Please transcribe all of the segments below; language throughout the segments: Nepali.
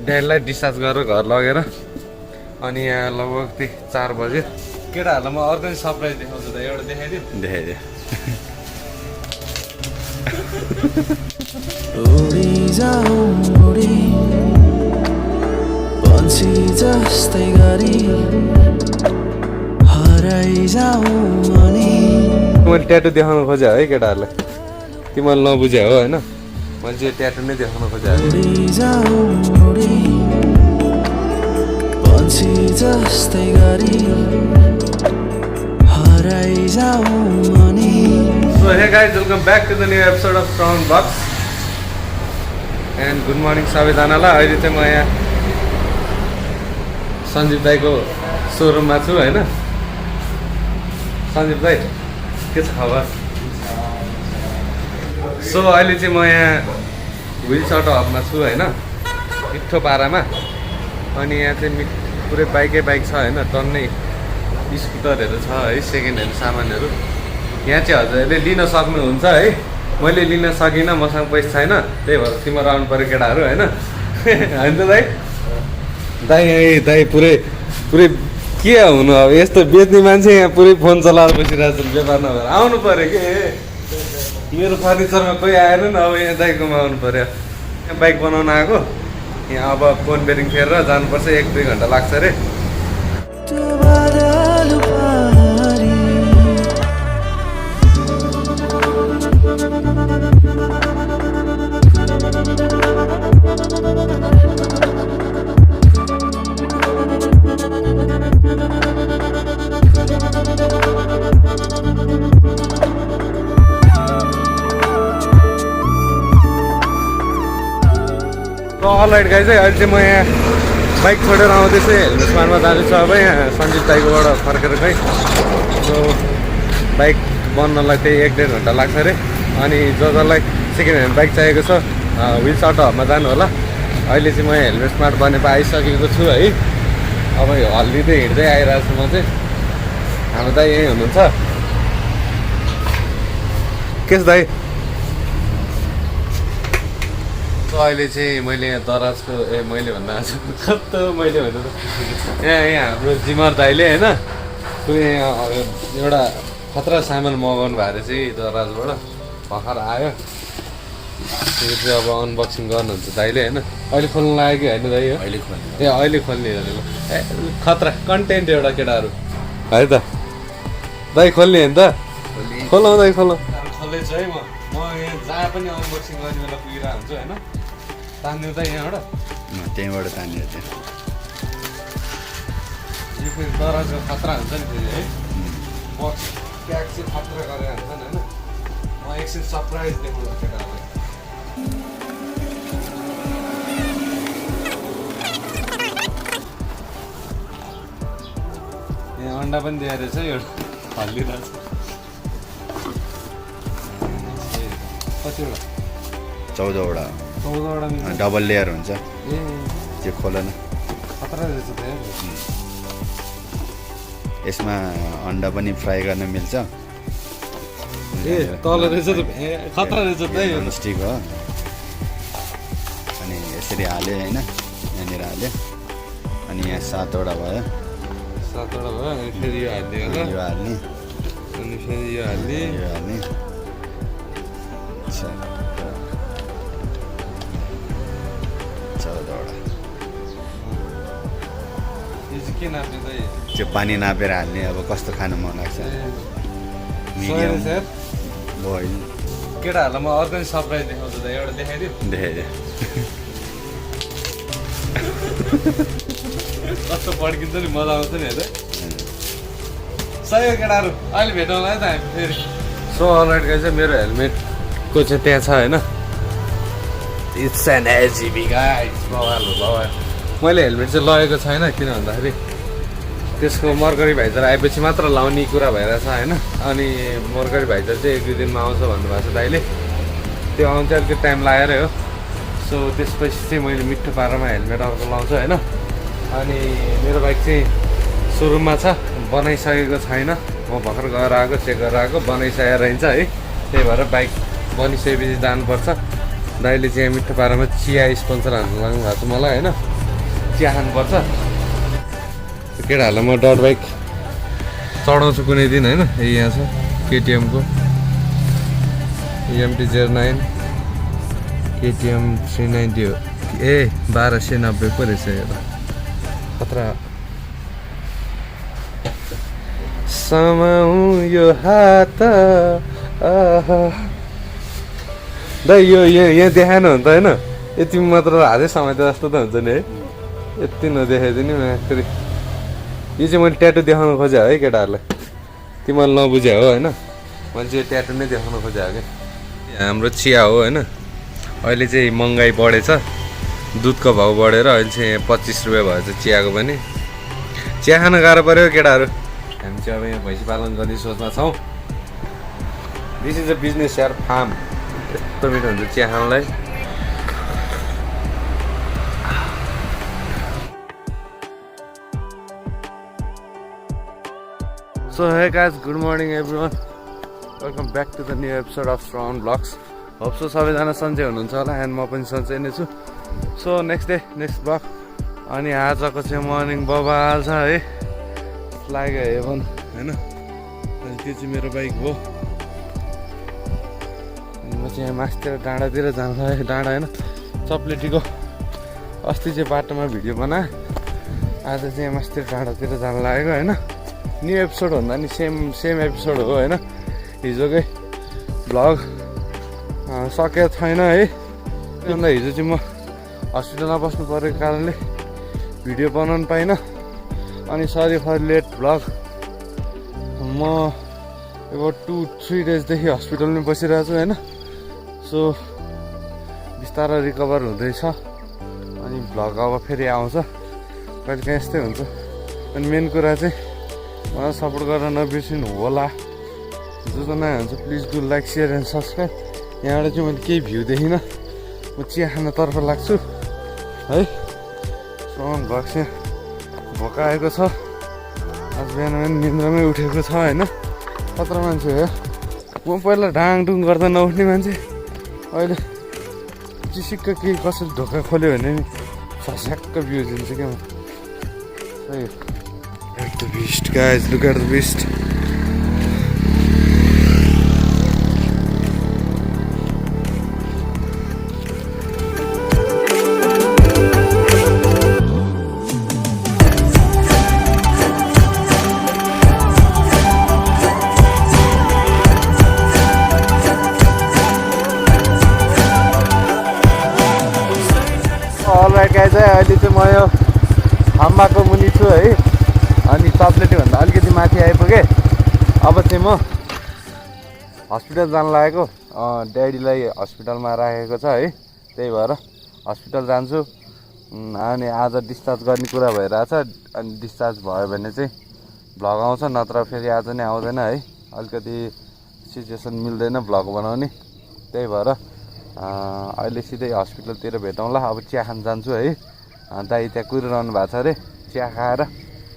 ड्याडीलाई डिस्चार्ज गरेर घर लगेर अनि यहाँ लगभग त्यही 4 बजे केटाहरूलाई म अर्को पनि सरप्राइज देखाउँछु त एउटा देखाइदिउँ देखाइदियो जस्तै गरी मैले ट्याटु देखाउन खोजेँ है केटाहरूलाई तिमीले नबुझे हो होइन मैले चाहिँ ट्याटु नै देखाउन खोजेँ जस्तै गरी So hey guys, welcome back to the new episode of Strong Box and good morning सबैजनालाई अहिले चाहिँ म यहाँ सञ्जीव दाईको सोरुममा छु होइन सञ्जीव दाई के छ खबर सो अहिले चाहिँ म यहाँ व्हिल्स अटो हबमा छु होइन मिठो पारामा अनि यहाँ चाहिँ पुरै बाइकै बाइक छ होइन टन्नै स्कुटरहरू छ है सेकेन्ड ह्यान्ड सामानहरू यहाँ चाहिँ हजुरहरूले लिन सक्नुहुन्छ है मैले लिन सकिनँ मसँग पैसा छैन त्यही भएर तिमीहरू आउनु पऱ्यो केटाहरू होइन होइन त दाइ दाइ दाइ पुरै के हुनु अब यस्तो बेच्ने मान्छे यहाँ पुरै फोन चलाएर बसिरहेको छ व्यापार नभएर आउनु पऱ्यो के मेरो फर्निचरमा कोही आएन नि अब यहाँ दाइकोमा आउनु पऱ्यो यहाँ बाइक बनाउन आएको यहाँ अब फोन बेरिङ फेरेर जानुपर्छ 1-2 घन्टा लाग्छ अरे अलराइट गाइज है अहिले चाहिँ म यहाँ बाइक छोडेर आउँदैछु हेलमेट स्मार्टमा जाँदैछु अब यहाँ सञ्जीव दाईकोबाट फर्केर खै सो बाइक बन्नलाई त्यही 1-1.5 घन्टा लाग्छ अरे अनि जसलाई सेकेन्ड ह्यान्ड बाइक चाहिएको छ व्हिल्स अटो हबमा जानु होला अहिले चाहिँ म हेलमेट स्मार्ट बनेर आइसकेको छु है अब हल्लिँदै हिँड्दै आइरहेको छु म चाहिँ हाम्रो दाई यहीँ हुनुहुन्छ के छ दाई अहिले चाहिँ मैले यहाँ दराजको मैले भन्दा कस्तो मैले भन्दा यहाँ हाम्रो जिमर दाइले होइन एउटा खतरा सामान मगाउनु भएको चाहिँ दराजबाट भर्खर आयो त्यो चाहिँ अब अनबक्सिङ गर्नुहुन्छ दाइले होइन अहिले खोल्नु लाग्यो कि होइन दाइ हो अहिले खोल्ने खतरा कन्टेन्ट एउटा केटाहरू है त दाइ खोल्ने होइन त खोलाउँ दाइ खोलाउँ खोल्दैछु है म यहाँ जहाँ पनि अनबक्सिङ गर्ने बेला पुगिरहेको हुन्छु होइन तान्दिउँ त यहाँबाट त्यहीँबाट तान्यो त्यो यो फेरि दराजको खतरा हुन्छ नि फेरि है बक्स प्याक चाहिँ खतरा गरेर हुन्छ नि होइन म एकछिन सरप्राइज देखाउँछु केटाहरूलाई यहाँ अन्डा पनि दिएर रहेछ एउटा हल्लिरहेछ कतिवटा 14वटा डबल लेयर हुन्छ त्यो खोल न खतरा रहेछ त यसमा अन्डा पनि फ्राई गर्न मिल्छ तल रहेछ त खतरा रहेछ त स्टिक हो अनि यसरी हाल्यो होइन यहाँनिर हाल्यो अनि यहाँ 7वटा भयो 7वटा भयो अनि फेरि यो हाल्ने होला यो हाल्ने अनि फेरि यो हाल्ने अच्छा 14वटा यो चाहिँ के नाप्ने त त्यो पानी नापेर हाल्ने अब कस्तो खानु मन लाग्छ मिडियम बोइल केटाहरूलाई म अर्को पनि सरप्राइज देखाउँछु त एउटा देखाइदिउँ देखाइदियो कस्तो पड्किन्छ नि मजा आउँछ नि हेर्दै सही हो केटाहरू अहिले भेटौँला है त हामी फेरि सो अलराइट गाइज चाहिँ मेरो हेलमेटको चाहिँ त्यहाँ छ होइन इट्स एन एजिबी गाइज बाबा मैले हेलमेट चाहिँ लगेको छैन किन भन्दाखेरि त्यसको मर्करी भाइजर आएपछि मात्र लाउने कुरा भइरहेछ होइन अनि मर्करी भाइजर चाहिँ 1-2 दिनमा आउँछ भन्नुभएको छ दाइले त्यो आउनु चाहिँ अलिकति टाइम लागेरै हो सो त्यसपछि चाहिँ मैले मिठो पारामा हेलमेट अर्को लाउँछु होइन अनि मेरो बाइक चाहिँ सोरुममा छ बनाइसकेको छैन म भर्खर गएर आएको चेक गरेर आएको बनाइसकेर रहन्छ है त्यही भएर बाइक बनिसकेपछि जानुपर्छ दाइले चाहिँ मिठो पारामा चिया स्पोन्सर हान्नु लाग्नु भएको छ मलाई होइन चिया खानुपर्छ केटाहरूलाई म डट बाइक चढाउँछु कुनै दिन होइन यही यहाँ छ केटिएमको EMT-09 KTM 390 हो ए 1290 पो रहेछ यो त खतरा समाउ यो हात दाइ यो यहाँ देखाएन भने त होइन यति मात्र हातै समाते जस्तो त हुन्छ नि है यति नदेखाइदियो नि फेरि यो चाहिँ मैले ट्याटु देखाउनु खोजेँ है केटाहरूलाई तिमीले नबुझे हो होइन मैले चाहिँ ट्याटु नै देखाउनु खोजेँ कि हाम्रो चिया हो होइन अहिले चाहिँ महँगाइ बढेछ दुधको भाउ बढेर अहिले चाहिँ 25 रुपियाँ भएछ चियाको पनि चिया खान गाह्रो पऱ्यो केटाहरू हामी चाहिँ अब यहाँ भैँसी पालन गर्ने सोचमा छौँ दिस इज अ बिजनेस यार फार्म यस्तो मिठो हुन्छ चिया खानलाई so hey guys good morning everyone welcome back to the new episode of श्राउन्ड ब्लग्स होप सो सबैजना सन्चै हुनुहुन्छ होला एन्ड म पनि सन्चै नै छु सो नेक्स्ट ब्लग अनि आजको चाहिँ मर्निङ बबाल छ है लाग्यो हेभन होइन अनि त्यो चाहिँ मेरो बाइक हो अनि म चाहिँ यहाँ मास्तिर डाँडातिर जानु लाग्यो डाँडा होइन चप्लेटीको अस्ति चाहिँ बाटोमा भिडियो बनाएँ आज चाहिँ यहाँ मास्तिर डाँडातिर जानु लागेको होइन न्यू एपिसोड भन्दा नि सेम एपिसोड हो होइन हिजोकै भ्लग सकेको छैन है अन्त हिजो चाहिँ म हस्पिटलमा बस्नु परेको कारणले भिडियो बनाउनु पाइनँ अनि सरी फर लेट भ्लग म अब 2-3 डेजदेखि हस्पिटलमै बसिरहेको छु होइन सो बिस्तारै रिकभर हुँदैछ अनि भ्लग अब फेरि आउँछ कहिले काहीँ यस्तै हुन्छ अनि मेन कुरा चाहिँ मलाई सपोर्ट गरेर नबिर्सिनु होला जो जो नयाँ हुन्छ please do like share and subscribe यहाँबाट चाहिँ मैले केही भ्यू देखिनँ म चिया खानतर्फ लाग्छु है श्रवण भ्लग चाहिँ भोकाएको छ आज बिहान निन्द्रामै उठेको छ होइन कत्रो मान्छे हो म पहिला ढाङडुङ गर्दा नउठ्ने मान्छे अहिले चिसिक्क केही कसरी ढोका खोल्यो भने नि झस्याक्क भ्यू दिन्छ क्या म At the beast, guys, look at the beast. Alright guys, अहिले चाहिँ म यो हाम्बाको मुनि छु है अनि चप्लेटीभन्दा अलिकति माथि आइपुगेँ अब चाहिँ म हस्पिटल जानु लागेको ड्याडीलाई हस्पिटलमा राखेको छ है त्यही भएर हस्पिटल जान्छु अनि आज डिस्चार्ज गर्ने कुरा भइरहेछ अनि डिस्चार्ज भयो भने चाहिँ भ्लग आउँछ नत्र फेरि आज नै आउँदैन है अलिकति सिचुएसन मिल्दैन भ्लग बनाउने त्यही भएर अहिले सिधै हस्पिटलतिर भेटौँला अब चिया खान जान्छु है दाइ त्यहाँ कुरिरहनु भएको छ अरे चिया खाएर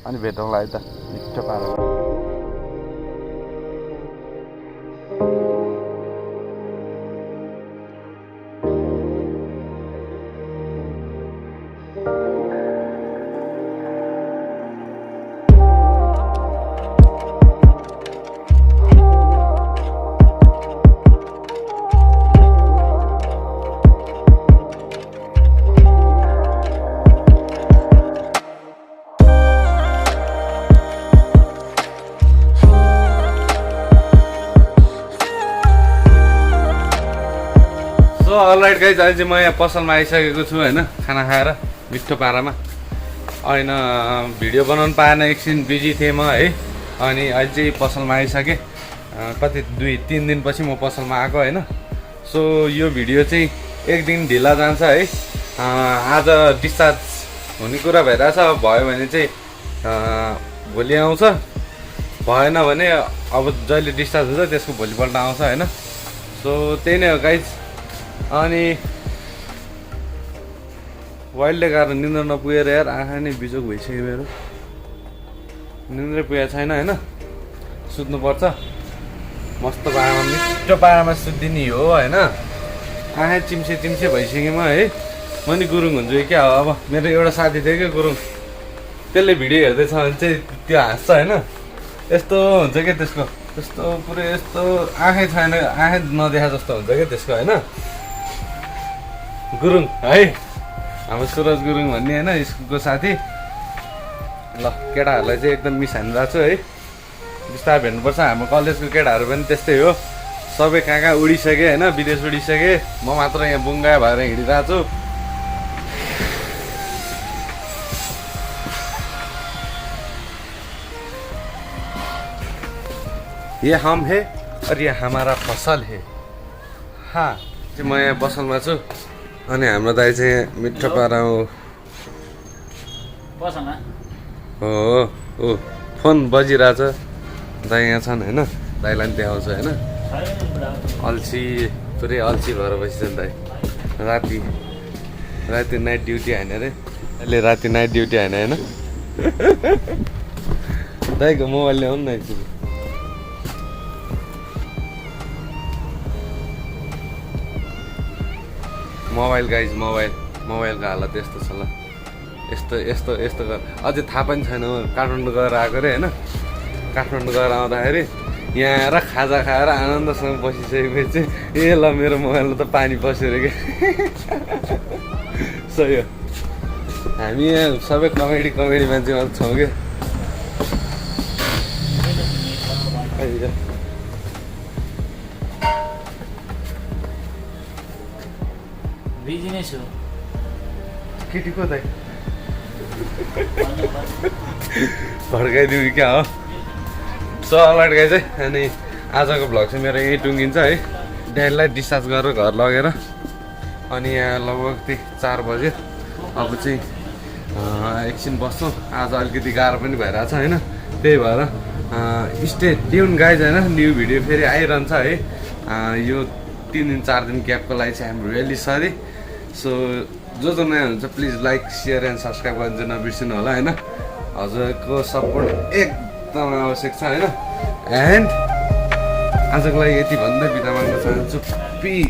अनि भेटौँला है त मिठो पारामा अलराइट गाइज अहिले चाहिँ म यहाँ पसलमा आइसकेको छु होइन खाना खाएर मिठो पारामा होइन भिडियो बनाउनु पाएन एकछिन बिजी थिएँ म है अनि अहिले चाहिँ पसलमा आइसकेँ कति 2-3 दिनपछि म पसलमा आएको होइन सो यो भिडियो चाहिँ एक दिन ढिला जान्छ है आज डिस्चार्ज हुने कुरा भइरहेछ भयो भने चाहिँ भोलि आउँछ भएन भने अब जहिले डिस्चार्ज हुन्छ त्यसको भोलिपल्ट आउँछ होइन सो त्यही नै हो गाइज अनि वाइल्डले कारण निन्द्रा नपुगेर यार आँखा नै बिजोक भइसक्यो मेरो निन्द्रै पुगेको छैन होइन सुत्नुपर्छ मस्त पारामा मिठो पारामा सुत्दिने हो होइन आँखा चिम्से भइसकेँ म है म नि गुरुङ हुन्छु कि क्या हो अब मेरो एउटा साथी थियो क्या गुरुङ त्यसले भिडियो हेर्दैछ भने चाहिँ त्यो हाँस्छ होइन यस्तो हुन्छ क्या त्यसको त्यस्तो पुरै यस्तो आँखै छैन आँखै नदेखा जस्तो हुन्छ क्या त्यसको होइन गुरुङ है हाम्रो सुरज गुरुङ भन्ने होइन स्कुलको साथी ल केटाहरूलाई चाहिँ एकदम मिस हानिरहेको छु है बिस्तारै भेट्नुपर्छ हाम्रो कलेजको केटाहरू पनि त्यस्तै हो सबै कहाँ कहाँ उडिसके होइन विदेश उडिसके म मात्र यहाँ बुङ्गा भएर हिँडिरहेको छु ये हम है और ये हमारा फसल है हाँ चाहिँ म यहाँ बसलमा छु अनि हाम्रो दाइ चाहिँ मिठो पारा हो फोन बजिरहेछ दाइ यहाँ छन् होइन दाइलाई पनि देखाउँछ होइन अल्छी पुरै अल्छी भएर बसिन्छ दाइ राति नाइट ड्युटी हाने अरे अहिले राति नाइट ड्युटी हाने होइन दाइको मोबाइल ल्याउनु न एकचोटि मोबाइल गाइज मोबाइलको हालत यस्तो छ ल यस्तो गर अझै थाहा पनि छैन काठमाडौँ गएर आएको अरे होइन काठमाडौँ गएर आउँदाखेरि यहाँ आएर खाजा खाएर आनन्दसँग बसिसकेपछि चाहिँ ए ल मेरो मोबाइलमा त पानी पस्यो अरे क्या सही हो हामी यहाँ सबै कमेडी मान्छे मात्र छौँ क्या बिजनेस हो केटी को दाइ भड्काइदिउँ कि क्या हो सो अलर्ट गाई चाहिँ अनि आजको भ्लग चाहिँ मेरो यहीँ टुङ्गिन्छ है ड्याडीलाई डिस्चार्ज गरेर घर लगेर अनि यहाँ लगभग त्यही 4 बज्यो अब चाहिँ एकछिन बस्छौँ आज अलिकति गाह्रो पनि भइरहेछ होइन त्यही भएर स्टे ट्युन गाइज होइन न्यू भिडियो फेरि आइरहन्छ है यो 3 दिन 4 दिन ग्यापको लागि चाहिँ हामी रियली सरी सो जो नयाँ हुन्छ please like share and subscribe गर्न चाहिँ नबिर्सिनु होला होइन हजुरको सपोर्ट एकदम आवश्यक छ होइन एन्ड आजको लागि यति भन्दै बिदा माग्न चाहन्छु पिस